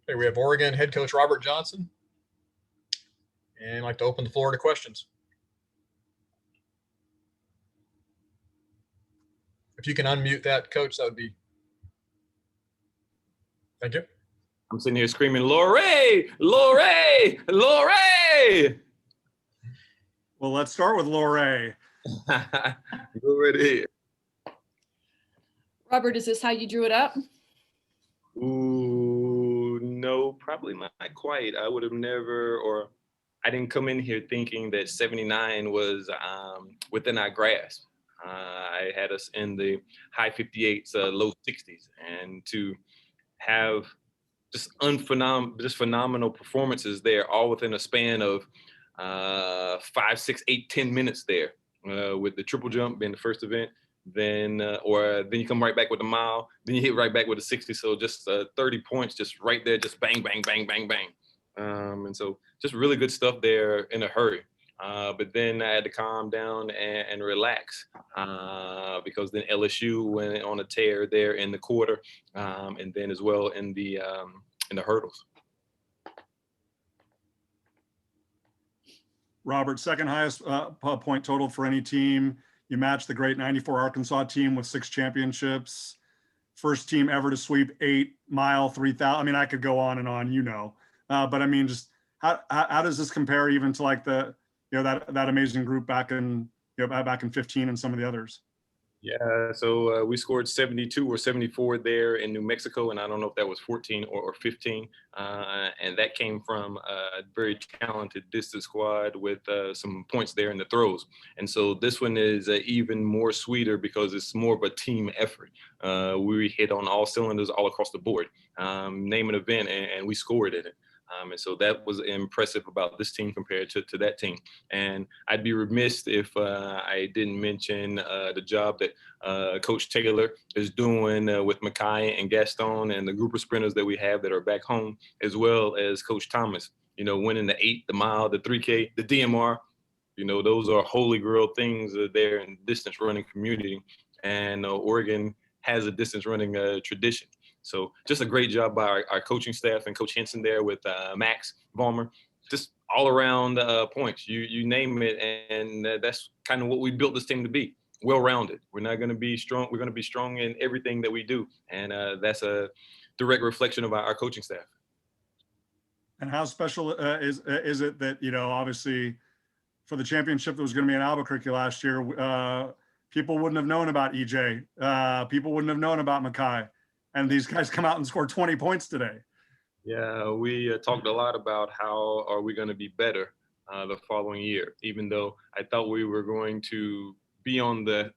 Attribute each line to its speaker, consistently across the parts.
Speaker 1: Okay, we have Oregon head coach Robert Johnson. And I'd like to open the floor to questions. If you can unmute that, Coach, that would be. Thank you.
Speaker 2: I'm sitting here screaming, Lorray, Lorray, Lorray.
Speaker 3: Well, let's start with Lorray.
Speaker 2: Go right ahead.
Speaker 4: Robert, is this how you drew it up?
Speaker 2: Ooh, no, probably not quite. I would have never, or I didn't come in here thinking that 79 was within our grasp. I had us in the high 58s, low 60s, and to have just phenomenal performances there, all within a span of 5, 6, 8, 10 minutes there, with the triple jump being the first event. Then you come right back with a mile, then you hit right back with a 60. So just 30 points, just right there, just bang, bang, bang, bang, bang. And so just really good stuff there in a hurry. But then I had to calm down and relax because then LSU went on a tear there in the quarter, and then as well in the hurdles.
Speaker 3: Robert, second highest point total for any team. You matched the great 94 Arkansas team with 6 championships. First team ever to sweep 8-mile 3,000. I mean, I could go on and on, but I mean, just how does this compare even to like the, that amazing group back in 15 and some of the others?
Speaker 2: Yeah, so we scored 72 or 74 there in New Mexico, and I don't know if that was 14 or 15, and that came from a very talented distance squad with some points there in the throws. And so this one is even more sweeter because it's more of a team effort. We hit on all cylinders all across the board, name an event, and we scored in it. And so that was impressive about this team compared to that team. And I'd be remiss if I didn't mention the job that Coach Taylor is doing with Makai and Gaston and the group of sprinters that we have that are back home, as well as Coach Thomas, winning the 8, the mile, the 3K, the DMR. Those are holy grail things there in distance running community. And Oregon has a distance running tradition. So just a great job by our coaching staff and Coach Henson there with Max Vollmer. Just all around points. You name it, and that's kind of what we built this team to be. Well-rounded. We're not going to be strong. We're going to be strong in everything that we do, and that's a direct reflection of our coaching staff.
Speaker 3: And how special is it that obviously for the championship that was going to be in Albuquerque last year, people wouldn't have known about EJ. People wouldn't have known about Makai. And these guys come out and score 20 points today.
Speaker 2: Yeah, we talked a lot about how are we going to be better the following year, even though I thought we were going to be on the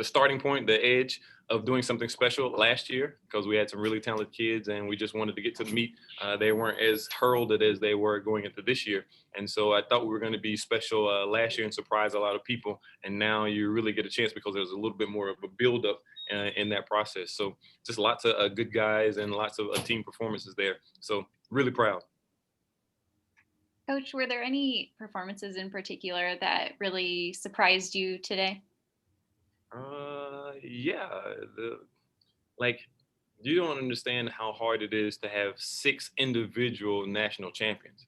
Speaker 2: starting point, the edge of doing something special last year because we had some really talented kids and we just wanted to get to the meet. They weren't as heralded as they were going into this year. And so I thought we were going to be special last year and surprise a lot of people. And now you really get a chance because there's a little bit more of a buildup in that process. So just lots of good guys and lots of team performances there. So really proud.
Speaker 5: Coach, were there any performances in particular that really surprised you today?
Speaker 2: Yeah, you don't understand how hard it is to have 6 individual national champions.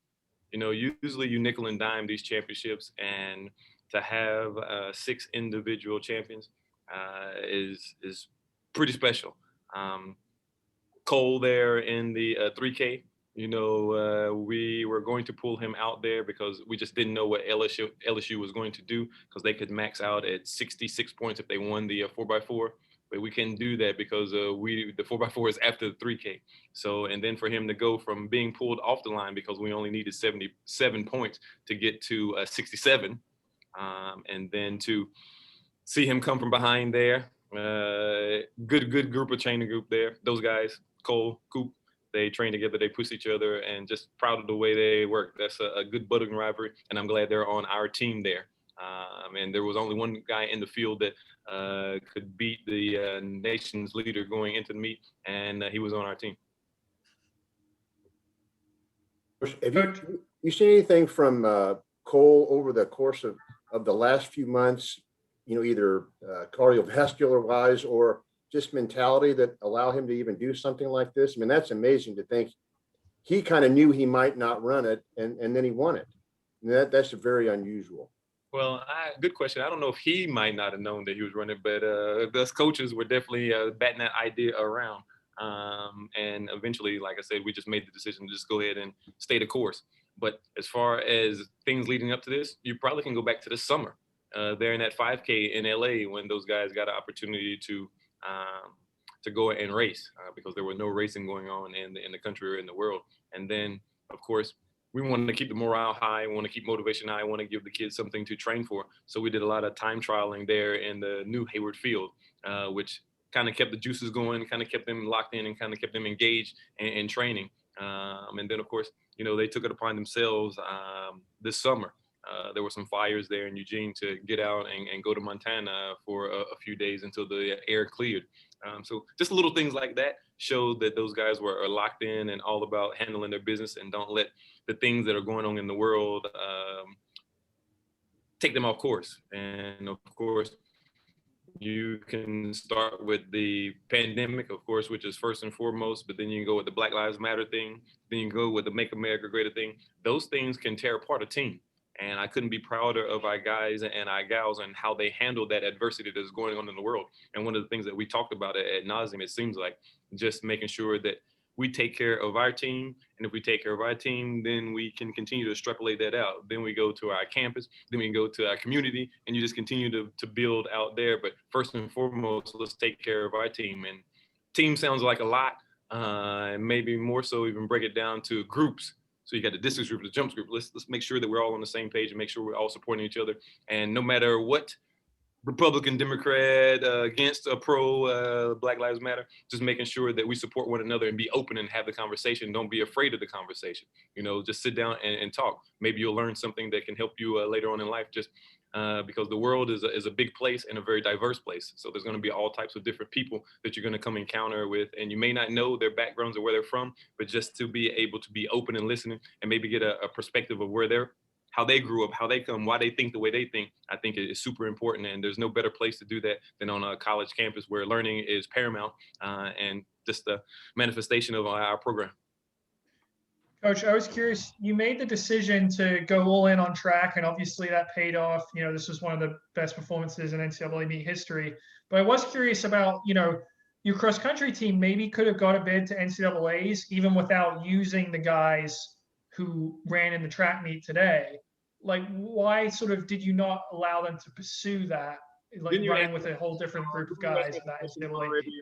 Speaker 2: Usually you nickel and dime these championships, and to have 6 individual champions is pretty special. Cole there in the 3K, we were going to pull him out there because we just didn't know what LSU was going to do because they could max out at 66 points if they won the 4x4. But we couldn't do that because the 4x4 is after the 3K. So, and then for him to go from being pulled off the line because we only needed 77 points to get to 67, and then to see him come from behind there. Good group of training group there. Those guys, Cole, Coop, they train together, they push each other, and just proud of the way they work. That's a good budding rivalry, and I'm glad they're on our team there. And there was only one guy in the field that could beat the nation's leader going into the meet, and he was on our team.
Speaker 6: Have you seen anything from Cole over the course of the last few months, either cardiovascular wise or just mentality that allow him to even do something like this? I mean, that's amazing to think he kind of knew he might not run it, and then he won it. And that's very unusual.
Speaker 2: Well, good question. I don't know if he might not have known that he was running, but us coaches were definitely batting that idea around. And eventually, like I said, we just made the decision to just go ahead and stay the course. But as far as things leading up to this, you probably can go back to the summer there in that 5K in LA when those guys got an opportunity to go and race because there was no racing going on in the country or in the world. And then, of course, we wanted to keep the morale high, we want to keep motivation high, want to give the kids something to train for. So we did a lot of time trialing there in the new Hayward Field, which kind of kept the juices going, kind of kept them locked in and kind of kept them engaged in training. And then, of course, you know, they took it upon themselves this summer. There were some fires there in Eugene to get out and go to Montana for a few days until the air cleared. So just little things like that showed that those guys were locked in and all about handling their business and don't let the things that are going on in the world take them off course. And of course, you can start with the pandemic, of course, which is first and foremost, but then you can go with the Black Lives Matter thing, then you can go with the Make America Greater thing. Those things can tear apart a team. And I couldn't be prouder of our guys and our gals and how they handled that adversity that's going on in the world. And one of the things that we talked about at nauseam, it seems like, just making sure that we take care of our team. And if we take care of our team, then we can continue to extrapolate that out. Then we go to our campus, then we can go to our community, and you just continue to build out there. But first and foremost, let's take care of our team. And team sounds like a lot, and maybe more so even break it down to groups. So you got the distance group, the jumps group. Let's make sure that we're all on the same page and make sure we're all supporting each other. And no matter what Republican, Democrat, against a pro Black Lives Matter, just making sure that we support one another and be open and have the conversation. Don't be afraid of the conversation. You know, just sit down and talk. Maybe you'll learn something that can help you later on in life. Just because the world is a big place and a very diverse place. So there's going to be all types of different people that you're going to come encounter with, and you may not know their backgrounds or where they're from, but just to be able to be open and listening and maybe get a perspective of how they grew up, how they come, why they think the way they think, I think is super important. And there's no better place to do that than on a college campus where learning is paramount and just the manifestation of our program.
Speaker 4: Coach, I was curious, you made the decision to go all in on track, and obviously that paid off. You know, this was one of the best performances in NCAA meet history. But I was curious about, you know, your cross-country team maybe could have got a bid to NCAAs even without using the guys who ran in the track meet today. Like, why sort of did you not allow them to pursue that, like running with a whole different group of guys in that NCAA meet?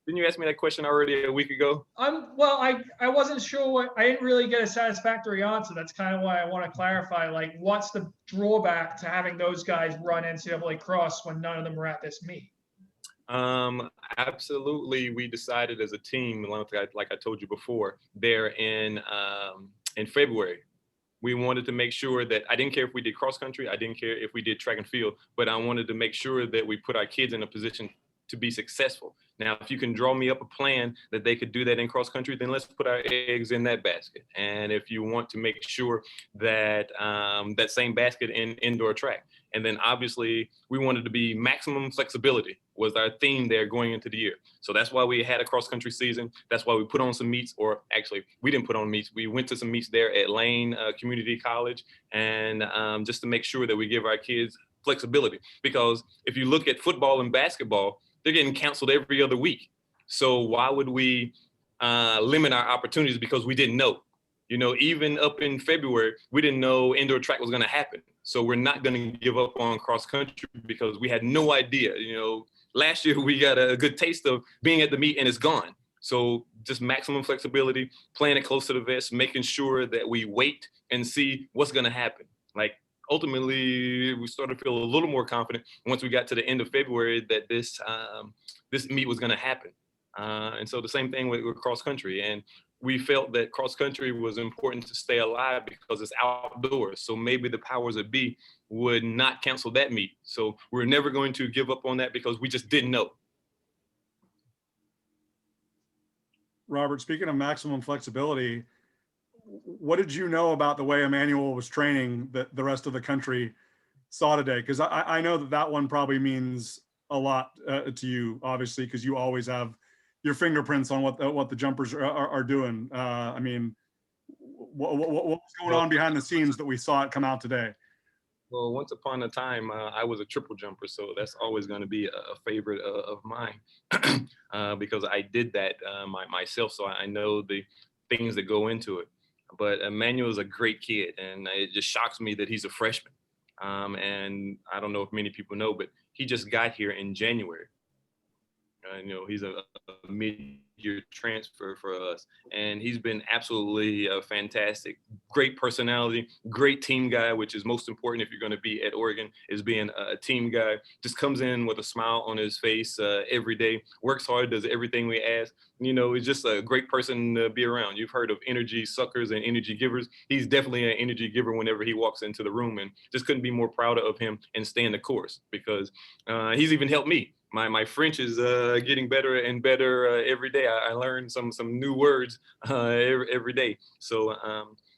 Speaker 2: Didn't you ask me that question already a week ago?
Speaker 4: Well, I wasn't sure I didn't really get a satisfactory answer. That's kind of why I want to clarify, like, what's the drawback to having those guys run NCAA cross when none of them were at this meet?
Speaker 2: Absolutely. We decided as a team, like I told you before, there in February, we wanted to make sure that I didn't care if we did cross country, I didn't care if we did track and field, but I wanted to make sure that we put our kids in a position to be successful. Now, if you can draw me up a plan that they could do that in cross country, then let's put our eggs in that basket. And if you want to make sure that that same basket in indoor track, and then obviously we wanted to be maximum flexibility was our theme there going into the year. So that's why we had a cross country season. That's why we put on some meets, or actually we didn't put on meets. We went to some meets there at Lane Community College, and just to make sure that we give our kids flexibility. Because if you look at football and basketball, they're getting canceled every other week. So why would we limit our opportunities because we didn't know? You know, even up in February, we didn't know indoor track was going to happen. So we're not going to give up on cross country because we had no idea. You know, last year we got a good taste of being at the meet and it's gone. So just maximum flexibility, playing it close to the vest, making sure that we wait and see what's going to happen. Like, ultimately, we started to feel a little more confident once we got to the end of February that this meet was going to happen. And so the same thing with cross country. And we felt that cross country was important to stay alive because it's outdoors. So maybe the powers that be would not cancel that meet. So we're never going to give up on that because we just didn't know.
Speaker 3: Robert, speaking of maximum flexibility, what did you know about the way Emmanuel was training that the rest of the country saw today? Because I know that one probably means a lot to you, obviously, because you always have your fingerprints on what the jumpers are doing. I mean, What's going on behind the scenes that we saw it come out today?
Speaker 2: Well, once upon a time, I was a triple jumper, so that's always going to be a favorite of mine because I did that myself, so I know the things that go into it. But Emmanuel is a great kid, and it just shocks me that he's a freshman. And I don't know if many people know, but he just got here in January. He's a mid-year transfer for us, and he's been absolutely fantastic. Great personality, great team guy, which is most important if you're going to be at Oregon, is being a team guy. Just comes in with a smile on his face every day, works hard, does everything we ask. He's just a great person to be around. You've heard of energy suckers and energy givers. He's definitely an energy giver whenever he walks into the room, and just couldn't be more proud of him and staying the course because he's even helped me. My French is getting better and better every day. I learn some new words every day. So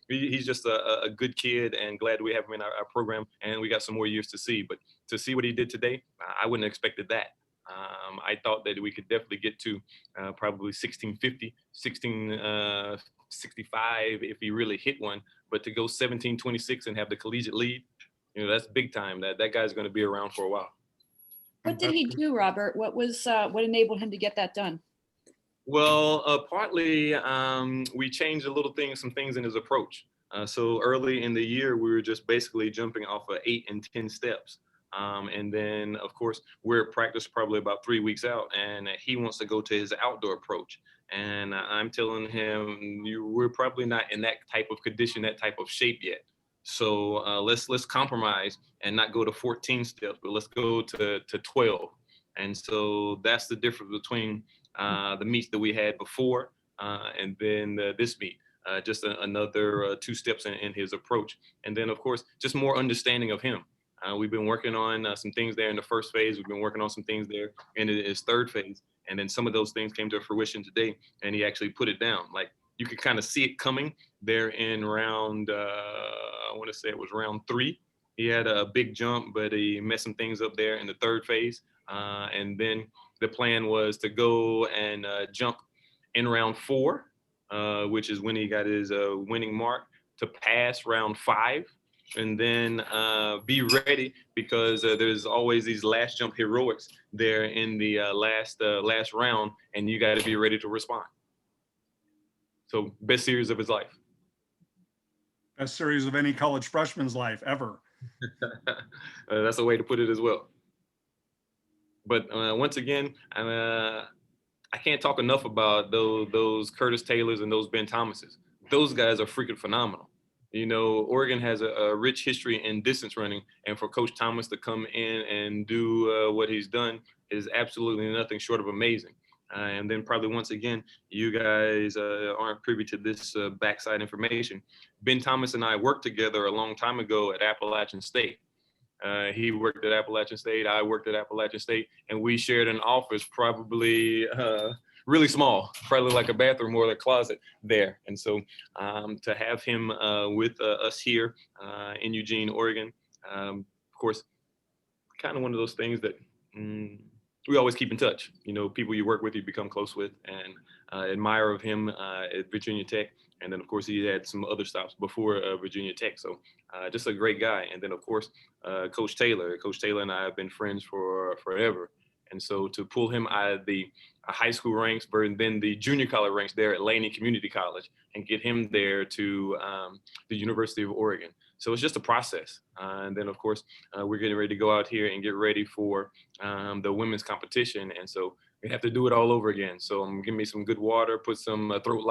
Speaker 2: he's just a good kid, and glad we have him in our program. And we got some more years to see. But to see what he did today, I wouldn't have expected that. I thought that we could definitely get to probably 1650, 1665 if he really hit one. But to go 1726 and have the collegiate lead, that's big time. That guy's going to be around for a while.
Speaker 7: What did he do, Robert? What enabled him to get that done?
Speaker 2: Well, partly we changed some things in his approach. So early in the year, we were just basically jumping off of 8 and 10 steps. And then, of course, we're at practice probably about 3 weeks out, and he wants to go to his outdoor approach. And I'm telling him, we're probably not in that type of condition, that type of shape yet. So let's compromise and not go to 14 steps, but let's go to 12. And so that's the difference between the meets that we had before and then this meet. Just another 2 steps in his approach. And then, of course, just more understanding of him. We've been working on some things there in the first phase. We've been working on some things there in his third phase. And then some of those things came to fruition today, and he actually put it down. Like, you could kind of see it coming there in round, I want to say it was round 3. He had a big jump, but he messed some things up there in the third phase. And then the plan was to go and jump in round 4, which is when he got his winning mark, to pass round 5, and then be ready because there's always these last jump heroics there in the last round, and you got to be ready to respond. So best series of his life.
Speaker 3: Best series of any college freshman's life ever.
Speaker 2: That's a way to put it as well. But once again, I can't talk enough about those Curtis Taylors and those Ben Thomases. Those guys are freaking phenomenal. Oregon has a rich history in distance running, and for Coach Thomas to come in and do what he's done is absolutely nothing short of amazing. And then probably once again, you guys aren't privy to this backside information. Ben Thomas and I worked together a long time ago at Appalachian State. He worked at Appalachian State, I worked at Appalachian State, and we shared an office probably really small, probably like a bathroom or a closet there. And so to have him with us here in Eugene, Oregon, of course, kind of one of those things that we always keep in touch. People you work with, you become close with, and admire of him at Virginia Tech. And then, of course, he had some other stops before Virginia Tech. So just a great guy. And then, of course, Coach Taylor and I have been friends for forever. And so to pull him out of the high school ranks, and then the junior college ranks there at Laney Community College, and get him there to the University of Oregon. So it's just a process. And then, of course, we're getting ready to go out here and get ready for the women's competition. And so we have to do it all over again. So give me some good water, put some throat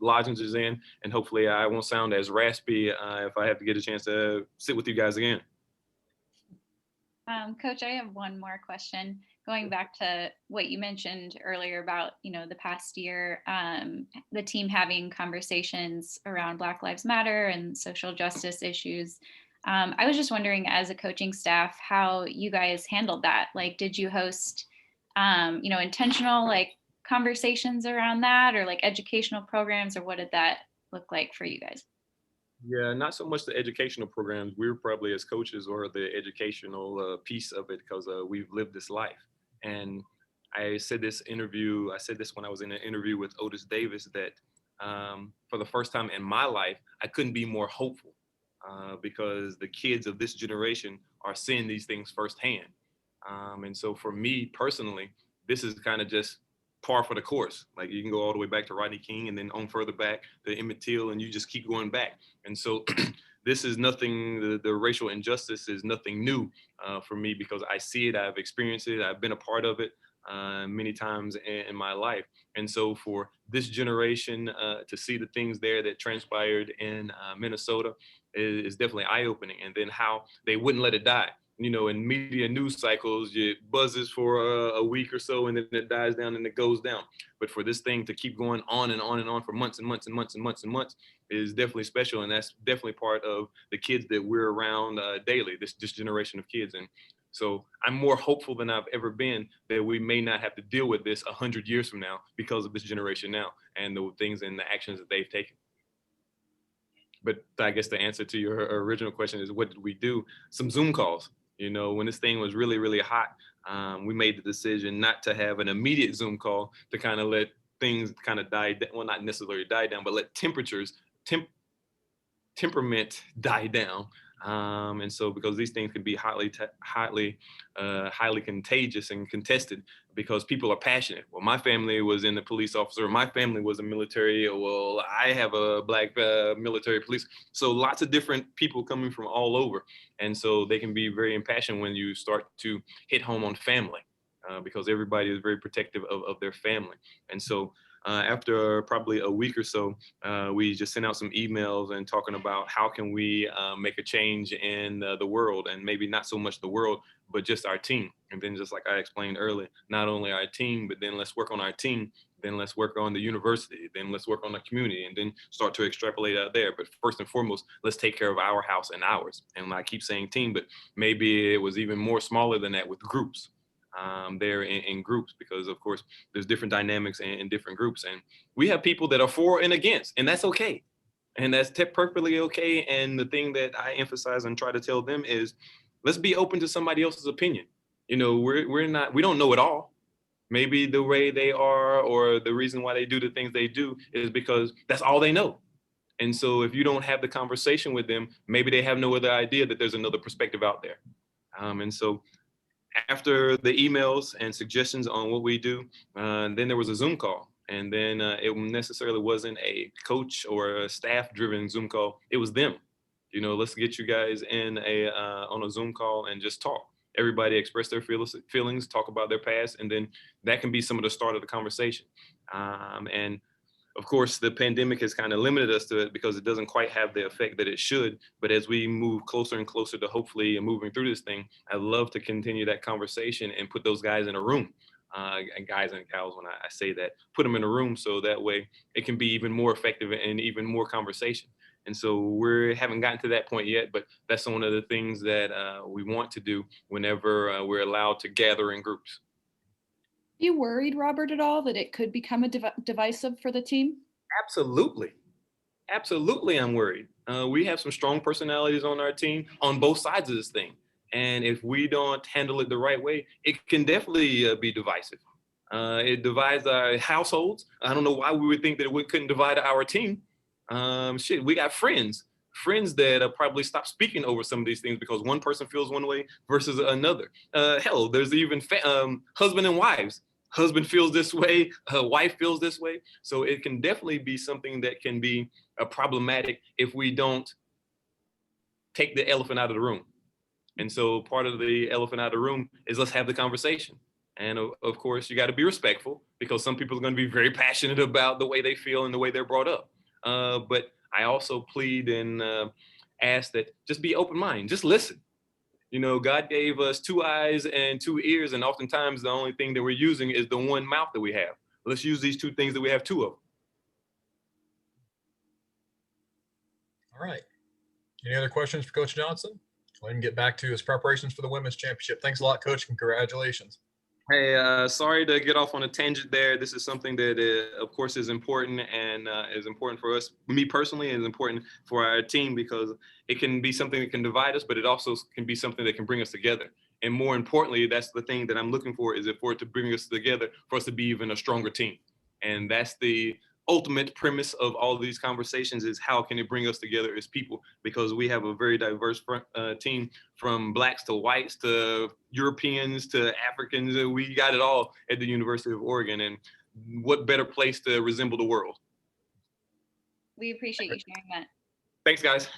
Speaker 2: lozenges in, and hopefully I won't sound as raspy if I have to get a chance to sit with you guys again.
Speaker 5: Coach, I have one more question. Going back to what you mentioned earlier about, the past year, the team having conversations around Black Lives Matter and social justice issues. I was just wondering, as a coaching staff, how you guys handled that. Like, did you host, intentional conversations around that, or educational programs, or what did that look like for you guys?
Speaker 2: Yeah, not so much the educational programs. We're probably, as coaches, or the educational piece of it, because we've lived this life. And I said this when I was in an interview with Otis Davis, that for the first time in my life, I couldn't be more hopeful because the kids of this generation are seeing these things firsthand. And so for me personally, this is kind of just par for the course. Like you can go all the way back to Rodney King and then on further back to Emmett Till, and you just keep going back. And so this is nothing, the racial injustice is nothing new for me because I see it, I've experienced it, I've been a part of it many times in my life. And so for this generation to see the things there that transpired in Minnesota is definitely eye-opening. And then how they wouldn't let it die. You know, in media news cycles, it buzzes for a week or so and then it dies down and it goes down. But for this thing to keep going on and on and on for months and months and months and months and months is definitely special. And that's definitely part of the kids that we're around daily, this generation of kids. And so I'm more hopeful than I've ever been that we may not have to deal with this 100 years from now because of this generation now and the things and the actions that they've taken. But I guess the answer to your original question is, what did we do? Some Zoom calls. You know, when this thing was really, really hot, we made the decision not to have an immediate Zoom call to kind of let things kind of die down. Well, not necessarily die down, but let temperament die down. And so because these things can be highly contagious and contested because people are passionate. Well, my family was in the police officer. My family was a military. Well, I have a black military police. So lots of different people coming from all over. And so they can be very impassioned when you start to hit home on family because everybody is very protective of their family. And so after probably a week or so, we just sent out some emails and talking about how can we make a change in the world, and maybe not so much the world, but just our team. And then just like I explained earlier, not only our team, but then let's work on our team, then let's work on the university, then let's work on the community, and then start to extrapolate out there. But first and foremost, let's take care of our house and ours. And I keep saying team, but maybe it was even more smaller than that with groups. There in groups, because of course there's different dynamics in different groups, and we have people that are for and against, and that's okay, and that's perfectly okay. And the thing that I emphasize and try to tell them is, let's be open to somebody else's opinion. You know, we don't know it all. Maybe the way they are or the reason why they do the things they do is because that's all they know. And so if you don't have the conversation with them, maybe they have no other idea that there's another perspective out there. And so after the emails and suggestions on what we do, then there was a Zoom call. And then it necessarily wasn't a coach or a staff driven Zoom call. It was them. You know, let's get you guys in on a Zoom call and just talk. Everybody express their feelings, talk about their past, and then that can be some of the start of the conversation. And of course, the pandemic has kind of limited us to it because it doesn't quite have the effect that it should. But as we move closer and closer to hopefully moving through this thing, I'd love to continue that conversation and put those guys in a room. And guys and gals, when I say that, put them in a room so that way it can be even more effective and even more conversation. And so we haven't gotten to that point yet, but that's one of the things that we want to do whenever we're allowed to gather in groups.
Speaker 7: Are you worried, Robert, at all that it could become a divisive for the team?
Speaker 2: Absolutely. Absolutely, I'm worried. We have some strong personalities on our team on both sides of this thing. And if we don't handle it the right way, it can definitely be divisive. It divides our households. I don't know why we would think that we couldn't divide our team. We got friends that probably stop speaking over some of these things because one person feels one way versus another. Hell, there's even husband and wives. Husband feels this way, wife feels this way. So it can definitely be something that can be problematic if we don't take the elephant out of the room. And so part of the elephant out of the room is let's have the conversation. And of course, you got to be respectful because some people are going to be very passionate about the way they feel and the way they're brought up. But I also plead and ask that just be open-minded, just listen. You know, God gave us 2 eyes and 2 ears, and oftentimes the only thing that we're using is the one mouth that we have. Let's use these 2 things that we have 2 of.
Speaker 1: All right. Any other questions for Coach Johnson? Let him get back to his preparations for the women's championship. Thanks a lot, Coach. Congratulations.
Speaker 2: Hey, sorry to get off on a tangent there. This is something that, of course, is important and is important for us. Me personally, is important for our team because it can be something that can divide us, but it also can be something that can bring us together. And more importantly, that's the thing that I'm looking for, is for it to bring us together, for us to be even a stronger team. And that's the ultimate premise of all of these conversations is how can it bring us together as people, because we have a very diverse team, from blacks to whites to Europeans to Africans. We got it all at the University of Oregon, and what better place to resemble the world.
Speaker 5: We appreciate you sharing that.
Speaker 2: Thanks, guys.